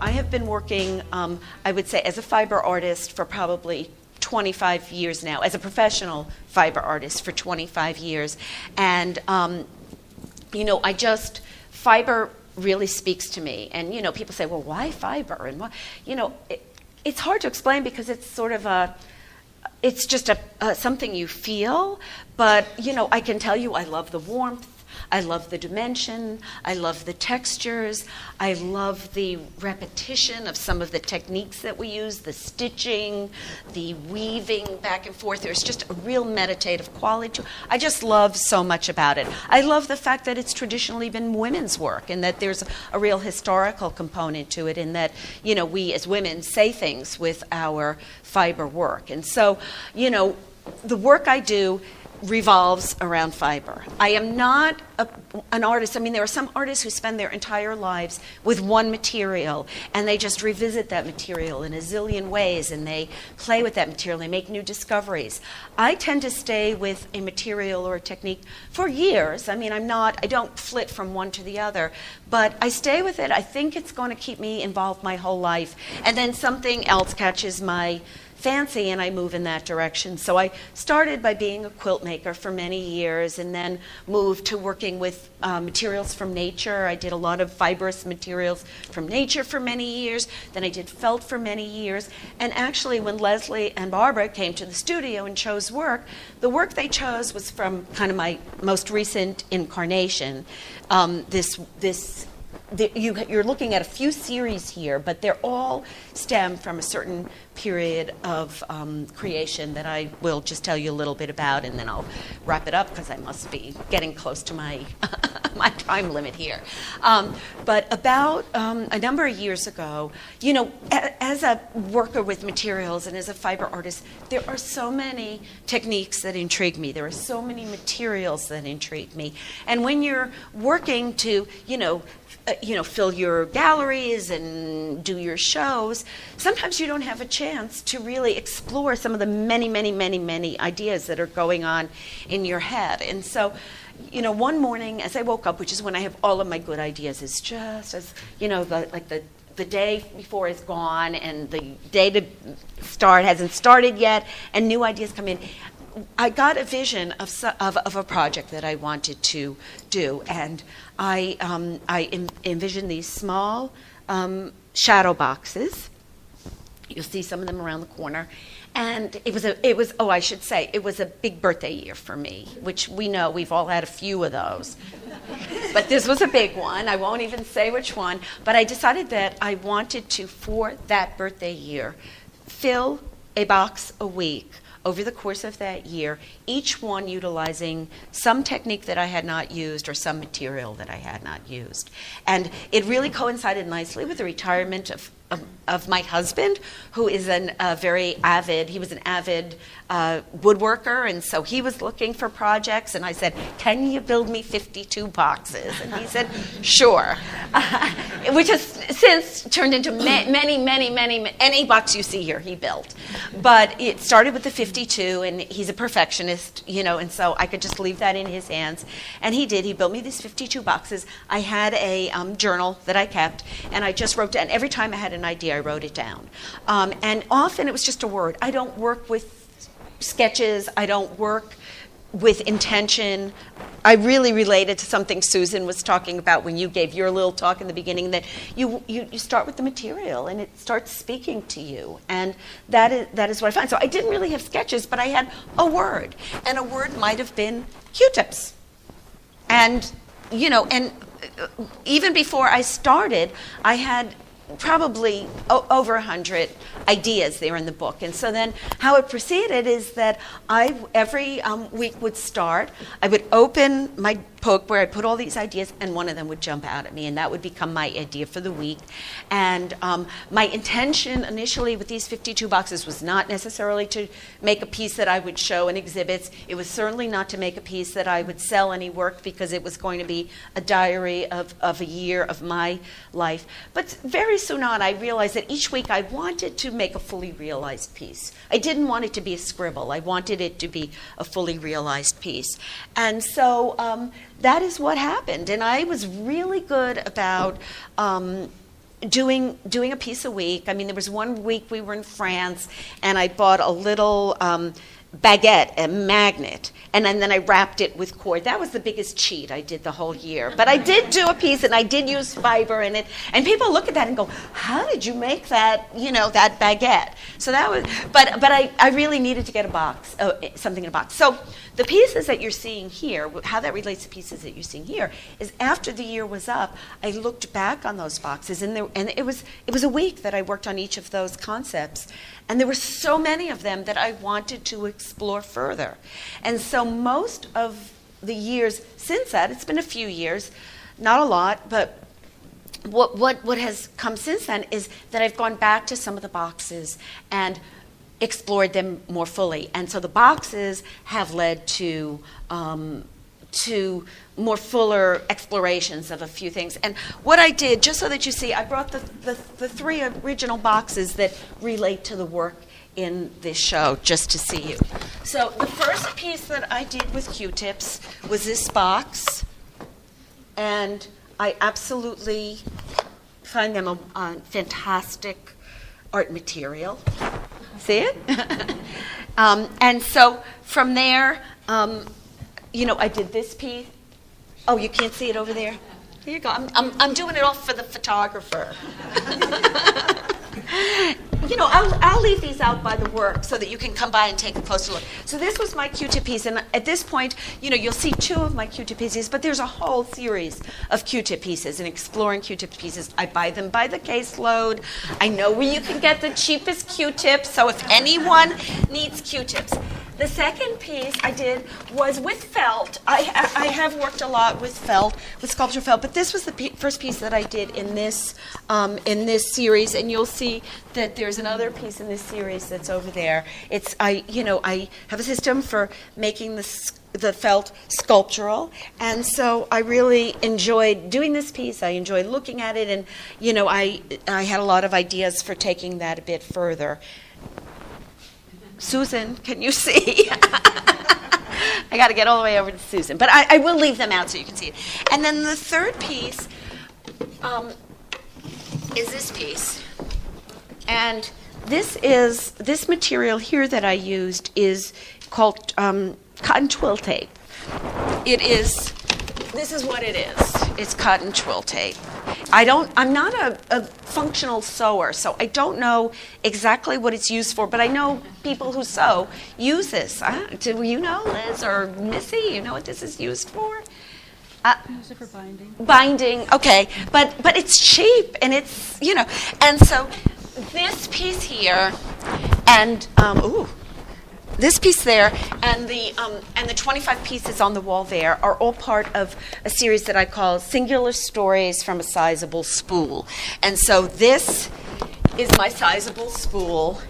I have been working, I would say, as a fiber artist for probably 25 years now, as a professional fiber artist for 25 years. And, fiber really speaks to me. And, people say, well, why fiber? And, why? It's hard to explain because it's sort of it's just something you feel. But, I can tell you I love the warmth. I love the dimension, I love the textures, I love the repetition of some of the techniques that we use, the stitching, the weaving back and forth. There's just a real meditative quality to it. I just love so much about it. I love the fact that it's traditionally been women's work and that there's a real historical component to it, and that, we as women say things with our fiber work. And so, the work I do revolves around fiber. I am not an artist. I mean, there are some artists who spend their entire lives with one material, and they just revisit that material in a zillion ways, and they play with that material, they make new discoveries. I tend to stay with a material or a technique for years. I mean, I don't flit from one to the other, but I stay with it. I think it's going to keep me involved my whole life, and then something else catches my fancy and I move in that direction. So I started by being a quilt maker for many years, and then moved to working with materials from nature. I did a lot of fibrous materials from nature for many years. Then I did felt for many years. And actually, when Leslie and Barbara came to the studio and chose work, the work they chose was from kind of my most recent incarnation. You're looking at a few series here, but they're all stem from a certain period of creation that I will just tell you a little bit about, and then I'll wrap it up because I must be getting close to my my time limit here. But about a number of years ago, as a worker with materials and as a fiber artist, there are so many techniques that intrigue me. There are so many materials that intrigue me. And when you're working to, fill your galleries and do your shows, sometimes you don't have a chance to really explore some of the many, many, many, many ideas that are going on in your head. And so, one morning as I woke up, which is when I have all of my good ideas, is just as, the day before is gone and the day to start hasn't started yet, and new ideas come in. I got a vision of a project that I wanted to do, and I envisioned these small shadow boxes. You'll see some of them around the corner. And it was a big birthday year for me, which we know we've all had a few of those. But this was a big one. I won't even say which one. But I decided that I wanted to, for that birthday year, fill a box a week over the course of that year, each one utilizing some technique that I had not used or some material that I had not used. And it really coincided nicely with the retirement of my husband, who is he was an avid woodworker, and so he was looking for projects, and I said, can you build me 52 boxes? And he said, sure. Which has since turned into any box you see here, he built. But it started with the 52, and he's a perfectionist, and so I could just leave that in his hands. And he did. He built me these 52 boxes. I had a journal that I kept, and I just wrote down, every time I had an idea, I wrote it down. And often it was just a word. I don't work with sketches. I don't work with intention. I really related to something Susan was talking about when you gave your little talk in the beginning, that you start with the material and it starts speaking to you. And that is what I find. So I didn't really have sketches, but I had a word. And a word might have been Q-tips. And, even before I started, I had probably over 100 ideas there in the book. And so then how it proceeded is that I every week would start, I would open my book where I put all these ideas, and one of them would jump out at me, and that would become my idea for the week. And my intention initially with these 52 boxes was not necessarily to make a piece that I would show in exhibits. It was certainly not to make a piece that I would sell any work, because it was going to be a diary of a year of my life. But very soon on, I realized that each week I wanted to make a fully realized piece. I didn't want it to be a scribble. I wanted it to be a fully realized piece. And so that is what happened. And I was really good about doing a piece a week. I mean, there was one week we were in France, and I bought a little baguette, a magnet, and then I wrapped it with cord. That was the biggest cheat I did the whole year. But I did do a piece, and I did use fiber in it. And people look at that and go, "How did you make that? That baguette?" So that was. But I really needed to get a box, something in a box. So the pieces that you're seeing here, how that relates to pieces that you're seeing here, is after the year was up, I looked back on those boxes, and it was a week that I worked on each of those concepts. And there were so many of them that I wanted to explore further. And so most of the years since that, it's been a few years, not a lot, but what has come since then is that I've gone back to some of the boxes and explored them more fully. And so the boxes have led to more fuller explorations of a few things. And what I did, just so that you see, I brought the three original boxes that relate to the work in this show, just to see you. So the first piece that I did with Q-tips was this box, and I absolutely find them a fantastic art material. See it? And so from there, I did this piece. Oh, you can't see it over there? Here you go. I'm doing it all for the photographer. I'll leave these out by the work so that you can come by and take a closer look. So this was my Q-tip piece, and at this point, you'll see two of my Q-tip pieces, but there's a whole series of Q-tip pieces and exploring Q-tip pieces. I buy them by the caseload. I know where you can get the cheapest Q-tips, so if anyone needs Q-tips. The second piece I did was with felt. I have worked a lot with felt, with sculpture felt, but this was the first piece that I did in this series, and you'll see that there's another piece in this series that's over there. I have a system for making the felt sculptural, and so I really enjoyed doing this piece. I enjoyed looking at it, and I had a lot of ideas for taking that a bit further. Susan, can you see? I got to get all the way over to Susan. But I will leave them out so you can see it. And then the third piece is this piece. And this material here that I used is called cotton twill tape. This is what it is. It's cotton twill tape. I'm not a functional sewer, so I don't know exactly what it's used for, but I know people who sew use this. Do you know, Liz or Missy, you know what this is used for? Use it for binding. Binding, okay. But it's cheap, and it's, and so this piece here, and, this piece there and the 25 pieces on the wall there are all part of a series that I call Singular Stories from a Sizable Spool. And so this is my sizable spool,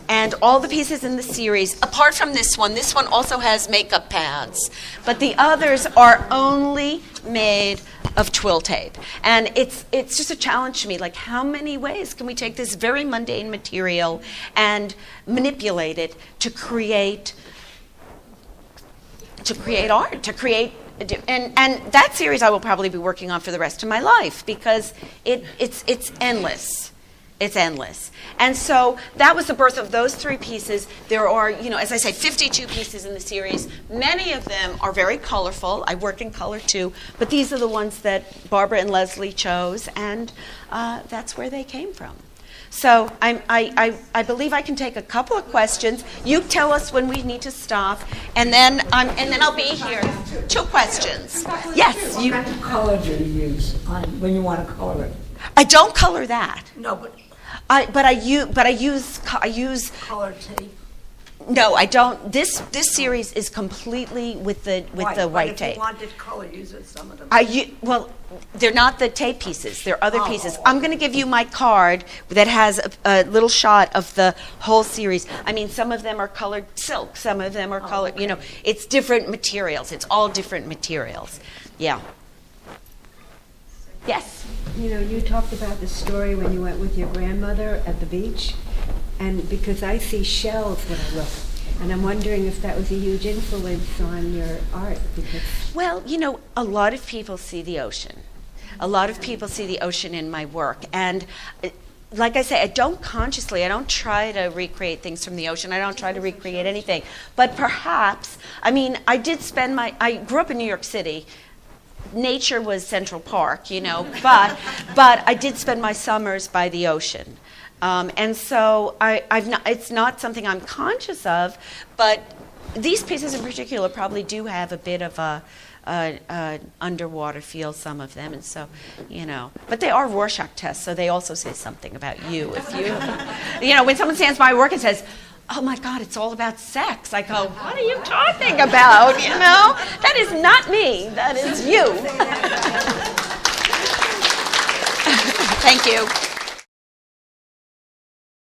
and all the pieces in the series, apart from this one also has makeup pads, but the others are only made of twill tape. And it's just a challenge to me, like how many ways can we take this very mundane material and manipulate it to create art, and that series I will probably be working on for the rest of my life, because it's endless. It's endless. And so that was the birth of those three pieces. There are, as I say, 52 pieces in the series. Many of them are very colorful. I work in color too, but these are the ones that Barbara and Leslie chose, and that's where they came from. So I believe I can take a couple of questions. You tell us when we need to stop, and then I'll be here. 2 questions. Yes. What kind of color do you use when you want to color it? I don't color that. No, but I use color tape. No, I don't. This series is completely with the white tape. If you wanted color, use it, some of them. Well, they're not the tape pieces. They're other pieces. I'm going to give you my card that has a little shot of the whole series. I mean, some of them are colored silk. Some of them are colored. Okay. It's different materials. It's all different materials. Yeah. Yes. You talked about the story when you went with your grandmother at the beach, and because I see shells when I look, and I'm wondering if that was a huge influence on your art. Because well, a lot of people see the ocean. a lot of people see the ocean in my work. And like I say, I don't try to recreate things from the ocean. I don't try to recreate anything. But perhaps, I mean, I grew up in New York City. Nature was Central Park, but I did spend my summers by the ocean. And so it's not something I'm conscious of, but these pieces in particular probably do have a bit of a underwater feel, some of them, and so, but they are Rorschach tests, so they also say something about you. If when someone stands by my work and says, "Oh my God, it's all about sex," I go, "What are you talking about?" That is not me. That is you. Thank you.